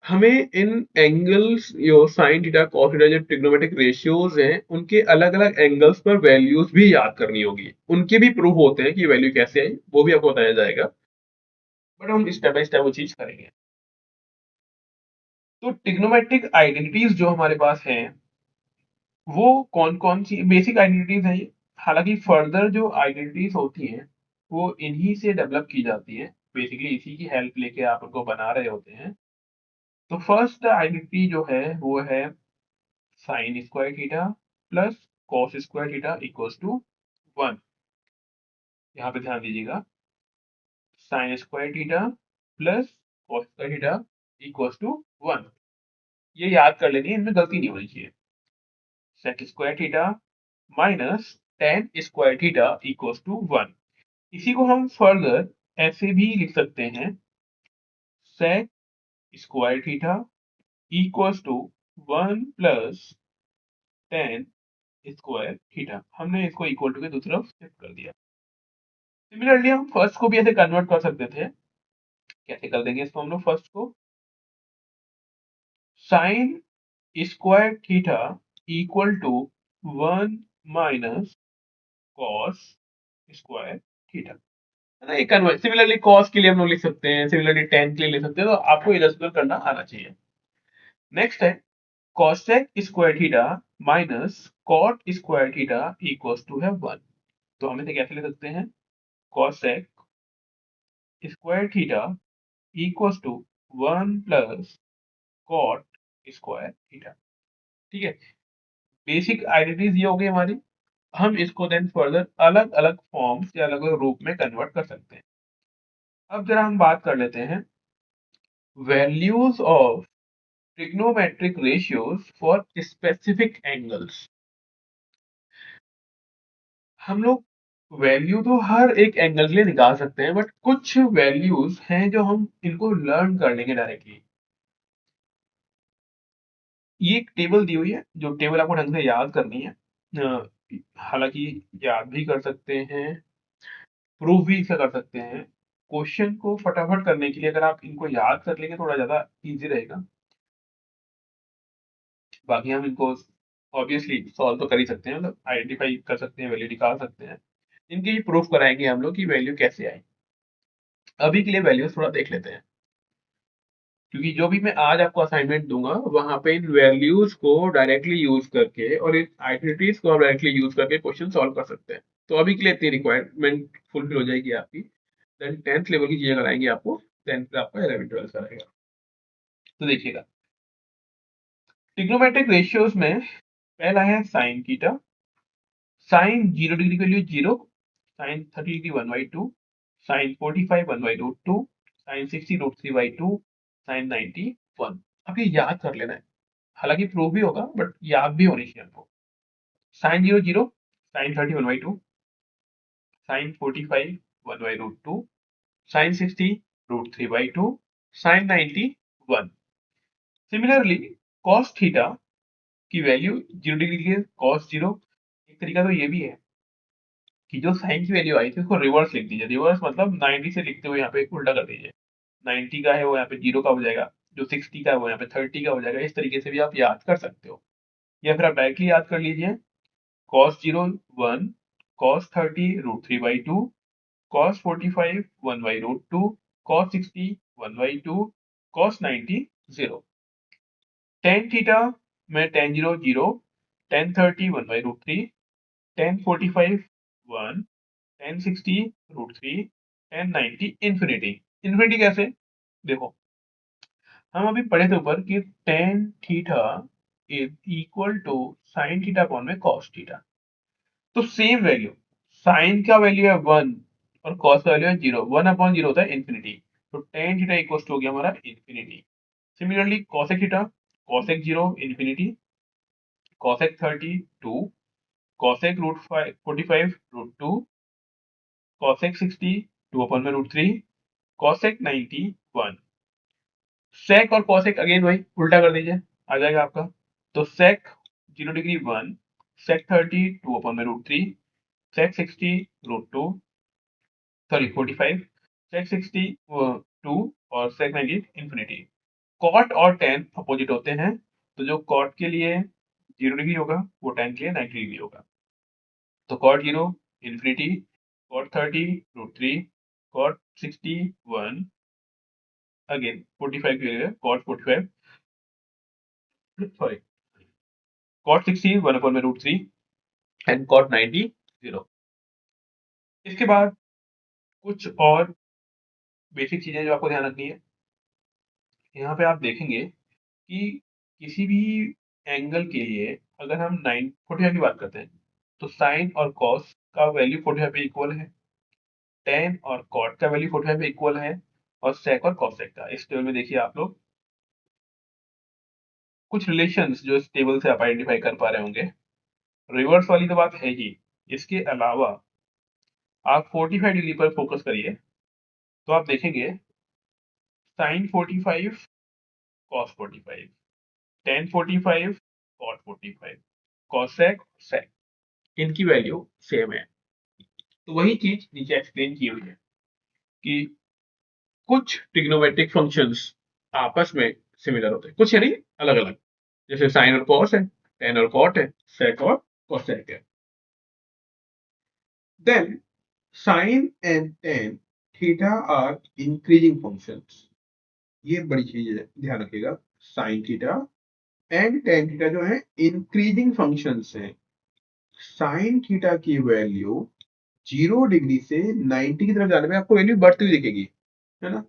Speaker 1: हमें इन angles yo sine theta cos theta जो ट्रिग्नोमेट्रिक रेशियोज हैं उनके अलग अलग एंगल्स पर वैल्यूज भी याद करनी होगी, उनके भी प्रूफ होते हैं कि वैल्यू कैसे आई वो भी आपको बताया जाएगा, बट हम स्टेप बाय स्टेप वो चीज करेंगे। तो ट्रिग्नोमेट्रिक आइडेंटिटीज जो हमारे पास हैं वो कौन कौन सी बेसिक आइडेंटिटीज हैं ये। हालांकि फर्दर जो आइडेंटिटीज होती हैं वो इन्हीं से डेवलप की जाती है, बेसिकली इसी की हेल्प लेके आप उनको बना रहे होते हैं। तो फर्स्ट आइडेंटिटी जो है वो है sine square theta plus cos square theta equals to 1। यहाँ पे ध्यान दीजिएगा, sine square theta plus cos square theta equals to 1, ये याद कर लेनी है, इनमें गलती नहीं होनी चाहिए। Sec square theta minus tan square theta equals to 1। इसी को हम फर्दर ऐसे भी लिख सकते हैं, sec square theta equals to 1 plus tan square theta. हमने इसको इक्वल टू के दूसरी तरफ शिफ्ट कर दिया। सिमिलरली हम फर्स्ट को भी ऐसे कन्वर्ट कर सकते थे, कैसे कर देंगे इसको हम लोग, फर्स्ट को sine square theta equal to 1 minus cos square theta, है ना, ये कन्वर्ट। सिमिलरली कॉस के लिए हम लोग लिख सकते हैं, सिमिलरली टेन के लिए लिख सकते हैं, तो आपको इलस्ट्रेट करना आना चाहिए। नेक्स्ट है cosec square theta minus cot square theta equals to है 1। तो हम इसे कैसे लिख सकते हैं, cosec square theta equals to 1 plus cot square theta, ठीक है। बेसिक आइडेंटिटीज ये हो गई हमारी। हम इसको देन फर्दर अलग अलग फॉर्म्स या अलग अलग रूप में कन्वर्ट कर सकते हैं। अब जरा हम बात कर लेते हैं values of trigonometric ratios for specific angles. हम लोग वैल्यू तो हर एक एंगल के लिए निकाल सकते हैं, बट कुछ वैल्यूज हैं जो हम इनको लर्न कर लेंगे डायरेक्टली। ये एक टेबल दी हुई है, जो टेबल आपको ढंग से याद करनी है। हालांकि याद भी कर सकते हैं, प्रूव भी इसका कर सकते हैं। क्वेश्चन को फटाफट करने के लिए अगर आप इनको याद कर लेंगे थोड़ा ज्यादा इजी रहेगा। बाकी हम इनको ऑब्वियसली सॉल्व तो कर ही सकते हैं, मतलब आइडेंटिफाई कर सकते हैं, वैल्यू निकाल सकते हैं। इनके ही प्रूफ कराएंगे हम लोग कि वैल्यू कैसे आई। अभी के लिए वैल्यूज थोड़ा देख लेते हैं, क्योंकि जो भी मैं आज आपको असाइनमेंट दूंगा वहां पे इन वैल्यूज को डायरेक्टली यूज करके और इन आइडेंटिटीज को आप डायरेक्टली यूज करके क्वेश्चन सॉल्व कर सकते हैं। तो अभी के लिए इतनी रिक्वायरमेंट फुलफिल हो जाएगी आपकी। देन 10th लेवल की चीजें कराएंगे आपको, 10th आपका 11 12 कराएगा। तो देखिएगा ट्रिग्नोमेट्रिक रेशियोज में पहला है साइन थीटा। साइन 0 डिग्री की value 0, sine 30 degree 1/2, sine 45 1/√2, sine 60 √3/2, sine 90 1। अब ये याद कर लेना है, हालांकि प्रूव भी होगा बट याद भी होनी चाहिए आपको। Sine 0 0, sine 30 1/2, sine 45 1/√2, sine 60 √3/2, sine 90 1। Similarly cos theta की वैल्यू 0 डिग्री के लिए cos 0। एक तरीका तो ये भी है कि जो साइन की वैल्यू आई थी उसको रिवर्स लिख दीजिए। रिवर्स मतलब 90 से लिखते हुए यहाँ पे उल्टा कर दीजिए। 90 का है वो यहाँ पे 0 का हो जाएगा, जो 60 का है वो यहाँ पे 30 का हो जाएगा। इस तरीके से भी आप याद कर सकते हो, या फिर आप डायरेक्टली याद कर लीजिए। cos 0 1, cos 30 √3/2, cos 45 1/√2, cos 60 1/2, cos 90 0। tan theta में tan 0 0, tan 30 1/√3, tan 45 1, tan 60 √3, tan 90 infinity. Infinity कैसे? देखो, हम अभी पढ़े थे ऊपर कि tan theta is equal to sin theta upon में cos थीटा। तो सेम वैल्यू, साइन का वैल्यू है 1 और cos का वैल्यू है 0। 1/0 होता है इंफिनिटी, तो tan थीटा इक्वल टू हो गया हमारा infinity. Similarly cosec theta, cosec 0 infinity, cosec 30 2, cosec √45 √2, cosec 60 2/√3, cosec 90 1। sec और cosec अगेन वही उल्टा कर दीजिए, आ जाएगा आपका। तो sec 0 degree 1, sec 30 2/√3, sec 60 √2, sorry 45, sec 60 2 और sec 90 इंफिनिटी। cot और tan अपोजिट होते हैं, तो जो cot के लिए 0 डिग्री होगा वो tan के लिए 90 डिग्री होगा। तो cot 0 infinity, cot 30 √3, cot 60 1, again 45 के लिए cot 45, sorry cot 60 1/√3 and cot 90 0। इसके बाद कुछ और बेसिक चीजें जो आपको ध्यान रखनी है। यहाँ पे आप देखेंगे कि किसी भी एंगल के लिए अगर हम 945 की बात करते हैं तो साइन और कॉस का वैल्यू 45 पे इक्वल है, टेन और कॉट का वैल्यू 45 पे इक्वल है, और सेक और कॉसेक का। इस टेबल में देखिए आप लोग कुछ रिलेशंस जो इस टेबल से आप आइडेंटिफाई कर पा रहे होंगे। रिवर्स वाली तो बात है ही, इसके अलावा आप 45 डिग्री पर फोकस करिए तो आप देखेंगे sine 45 cos 45, tan 45 cot 45, cosec sec, इनकी वैल्यू सेम है। तो वही चीज नीचे एक्सप्लेन की हुई है कि कुछ ट्रिग्नोमेट्रिक फंक्शंस आपस में सिमिलर होते हैं, कुछ यानी अलग अलग, जैसे साइन और कॉस है, टेन और कॉट है, सेक और कोसेक है। Then sine and tan theta are increasing functions. ये बड़ी चीज है, ध्यान रखिएगा। Sine theta and tan theta जो है इंक्रीजिंग फंक्शंस हैं। साइन थीटा की वैल्यू 0 डिग्री से 90 की तरफ जाने में आपको वैल्यू बढ़ती हुई दिखेगी, है ना।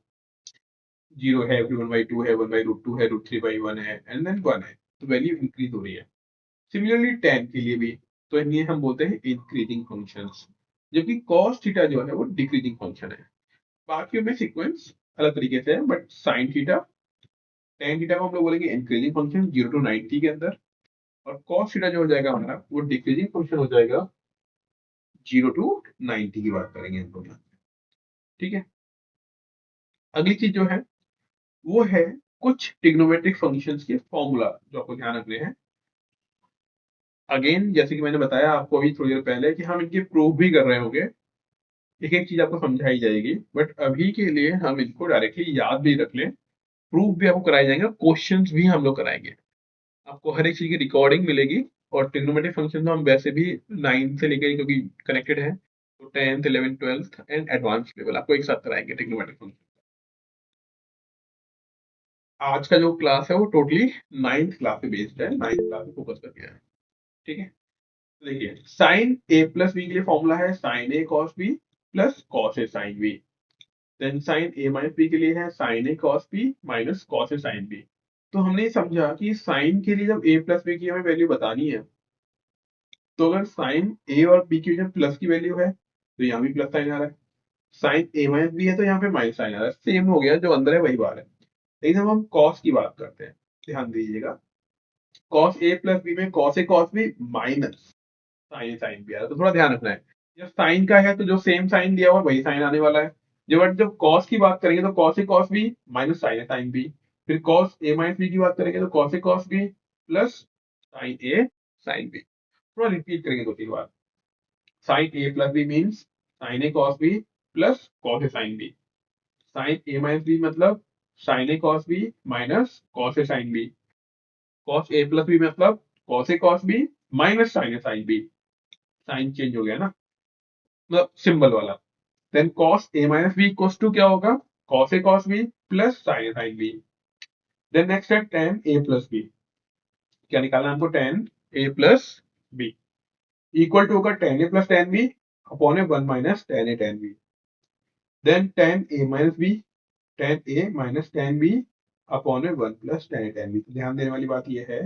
Speaker 1: 0 है, 1/2 है, 1/√2 है, √3/1 है, एंड देन 1 है, तो वैल्यू इंक्रीज हो रही है। सिमिलरली tan के लिए भी, तो इन्हें हम बोलते हैं इंक्रीजिंग फंक्शंस, जबकि cos थीटा जो है वो डिक्रीजिंग फंक्शन है। बाकियों में सीक्वेंस अलग तरीके से है, but sin theta tan theta को हम लोग बोलेंगे इंक्रीजिंग फंक्शन 0 to 90 के अंदर, और cos थीटा जो हो जाएगा हमारा वो डिक्रीजिंग फंक्शन हो जाएगा 0 to 90 की बात करेंगे हम लोग। ठीक है, अगली चीज जो है वो है कुछ ट्रिग्नोमेट्रिक फंक्शंस के फॉर्मूला जो आपको ध्यान रखने हैं। अगेन जैसे कि मैंने बताया आपको अभी थोड़ी देर पहले कि हम इनके प्रूफ भी कर रहे होंगे, एक एक चीज आपको समझाई जाएगी, बट अभी के लिए हम इनको डायरेक्टली याद भी रख लें। प्रूफ भी आपको कराए जाएंगे और क्वेश्चंस भी हम लोग कराएंगे। आपको हर एक चीज की रिकॉर्डिंग मिलेगी, और ट्रिग्नोमेट्रिक फंक्शन तो हम वैसे भी 9 से लेकर, क्योंकि कनेक्टेड है, तो 10th 11th 12th and advance level आपको एक साथ कराएंगे ट्रिग्नोमेट्रिक फंक्शन। आज का जो क्लास है वो टोटली 9th क्लास पे बेस्ड है, 9th क्लास पे फोकस करके है। ठीक है, देखिए साइन ए प्लस बी के लिए फॉर्मूला है sign A cos B plus cos A sine B. Then sign A minus B के लिए है sign A cos B minus cos A sine B. तो हमने समझा कि साइन के लिए जब ए प्लस बी की हमें वैल्यू बतानी है, तो अगर साइन ए और बी की जब प्लस की वैल्यू है तो यहाँ भी प्लस साइन आ रहा है, साइन ए माइनस बी है तो यहाँ पे माइनस साइन आ रहा है, सेम हो गया, जो अंदर है वही बाहर है। लेकिन जब हम कॉस की बात करते हैं, ध्यान दीजिएगा, कॉस ए प्लस बी में cos A cos B minus sine sine भी आ रहा है, तो थोड़ा ध्यान रखना है। जब साइन का है तो जो सेम साइन दिया हुआ वही साइन आने वाला है। जब कॉस की बात करेंगे तो cos A cos B minus sign A sine B, फिर cos a माइनस b की बात करेंगे तो cos a cos b plus sin a sin b। थोड़ा रिपीट करेंगे 2-3 बार। sin a plus b means sin a cos b plus cos a sin b। sin a minus b मतलब sin a cos b minus cos a sin b। cos a plus b मतलब cos a cos b minus sin a sin b। Sign change हो गया ना, मतलब symbol वाला। Then cos a minus b equals to क्या होगा, cos a cos b plus sin a sin b। Then next है tan a plus b। क्या निकालना है हमको, tan a plus b equal to होगा tan a plus tan b upon a 1 minus tan a tan b। Then tan a minus b, tan a minus tan b upon a 1 plus tan a tan b। तो ध्यान देने वाली बात यह है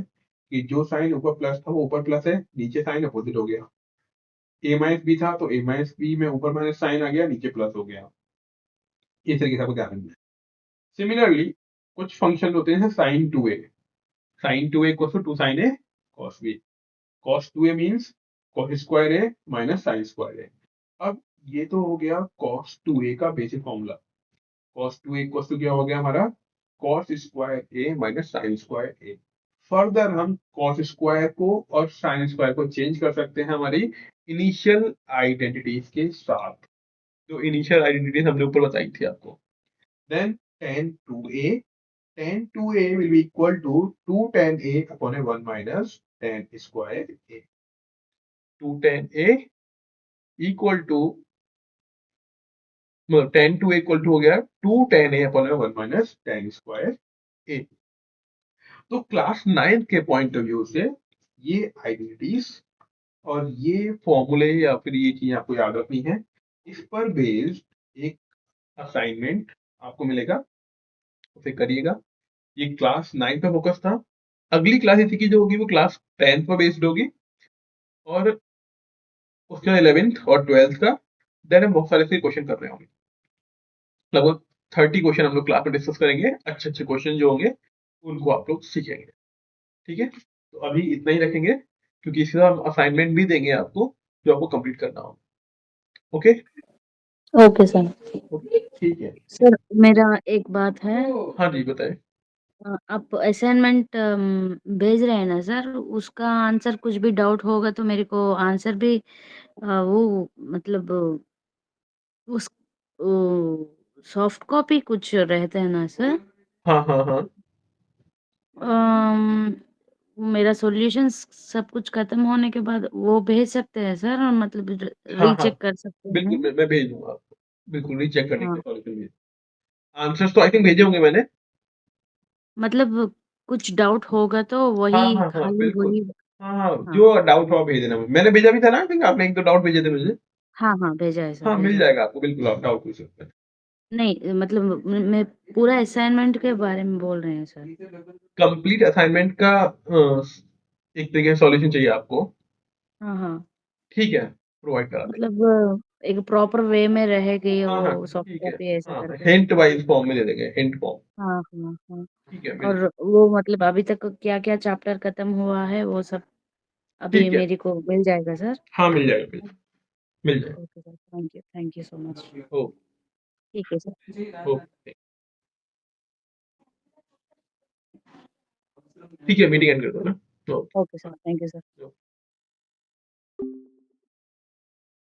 Speaker 1: कि जो साइन ऊपर प्लस था वो ऊपर प्लस है, नीचे साइन अपोजिट हो गया। a माइनस b था तो a माइनस b में ऊपर माइनस साइन आ गया, नीचे प्लस हो गया। इस तरीके से आपको ध्यान रखना है। सिमिलरली कुछ फंक्शन होते हैं sine 2a। Sine 2a equal to 2 sin a cos b। cos 2a means cos square a minus sin square a। अब ये तो हो गया cos 2a का basic formula. cos 2a equal टू क्या हो गया हमारा, cos square a minus sin square a। Further हम cos स्क्वायर को और sin स्क्वायर को चेंज कर सकते हैं हमारी इनिशियल आइडेंटिटीज के साथ, जो इनिशियल आइडेंटिटीज हमने ऊपर बताई थी आपको। Then tan 2a, tan 2a will be equal to 2 tan a upon a 1 minus tan square a। 2 tan a equal to, मतलब tan 2a equal to हो गया 2 tan a upon a 1 minus tan square a। तो class 9 के point of view से ये identities और ये फॉर्मूले या फिर ये चीजें आपको याद रखनी है। इस पर बेस्ड एक असाइनमेंट आपको मिलेगा, उसे करिएगा। ये क्लास 9 पे फोकस था। अगली क्लास इसी की जो होगी वो क्लास 10 पर बेस्ड होगी, और उसके बाद 11th और 12th का। देन हम बहुत सारे से क्वेश्चन कर रहे होंगे, लगभग 30 क्वेश्चन हम लोग क्लास में डिस्कस करेंगे। अच्छे अच्छे क्वेश्चन जो होंगे उनको आप लोग सीखेंगे। ठीक है, तो अभी इतना ही रखेंगे, क्योंकि इसके साथ हम असाइनमेंट भी देंगे आपको जो आपको कंप्लीट करना होगा। Okay
Speaker 2: okay sir.
Speaker 1: ठीक है।
Speaker 2: सर मेरा एक बात है,
Speaker 1: हाँ जी बताए।
Speaker 2: आप असाइनमेंट भेज रहे हैं ना सर, उसका आंसर कुछ भी डाउट होगा तो मेरे को आंसर भी वो मतलब उस सॉफ्ट कॉपी कुछ रहते हैं ना सर।
Speaker 1: हाँ हाँ हाँ
Speaker 2: अम, मेरा सॉल्यूशन सब कुछ खत्म होने के बाद वो भेज सकते हैं सर, और मतलब
Speaker 1: हाँ हाँ
Speaker 2: रीचेक कर सकते
Speaker 1: बिल्कुल,
Speaker 2: हैं।
Speaker 1: मैं भेज दूंगा आपको, बिल्कुल रीचेक करने के
Speaker 2: हाँ,
Speaker 1: लिए सॉल्यूशन भेज। आंसर्स तो आई थिंक भेजे होंगे मैंने।
Speaker 2: मतलब कुछ डाउट होगा तो
Speaker 1: हाँ
Speaker 2: वही
Speaker 1: हाँ हाँ
Speaker 2: खाली
Speaker 1: बिल्कुल।
Speaker 2: वही।
Speaker 1: हाँ हाँ
Speaker 2: हाँ
Speaker 1: जो डाउट हो आप भेज देना, मैंने भेजा भी था ना, आई थिंक आपने 1-2 डाउट भेजे थे मुझे।
Speaker 2: हाँ हाँ, भेजा है सर,
Speaker 1: हाँ मिल
Speaker 2: भेजा है।
Speaker 1: जाएगा आपको, बिल्कुल आप डाउट पूछ सकते हैं।
Speaker 2: नहीं मतलब मैं पूरा असाइनमेंट के बारे में बोल रहे हैं सर।
Speaker 1: कंप्लीट असाइनमेंट का एक तरीके से सॉल्यूशन चाहिए आपको।
Speaker 2: हाँ हाँ,
Speaker 1: ठीक है, प्रोवाइड करा देंगे।
Speaker 2: मतलब एक प्रॉपर वे में रहेगी
Speaker 1: हाँ हाँ
Speaker 2: वो सॉफ्ट
Speaker 1: ठीक है।
Speaker 2: कॉपी ऐसे
Speaker 1: हाँ
Speaker 2: करके।
Speaker 1: हिंट वाइज फॉर्म में दे देंगे, हिंट फॉर्म।
Speaker 2: हाँ हाँ हाँ।
Speaker 1: ठीक है मिल
Speaker 2: और वो मतलब अभी तक क्या क्या चैप्टर खत्म हुआ है वो सब अभी
Speaker 1: ठीक है।
Speaker 2: मेरे को मिल जाएगा सर।
Speaker 1: हाँ मिल जाएगा, मिल जाएगा।
Speaker 2: Okay sir, thank you so much.
Speaker 1: ओ
Speaker 2: ठीक है सर।
Speaker 1: ओके ठीक है, मीटिंग एंड कर दो ना।
Speaker 2: Okay sir, thank you sir.
Speaker 1: Okay.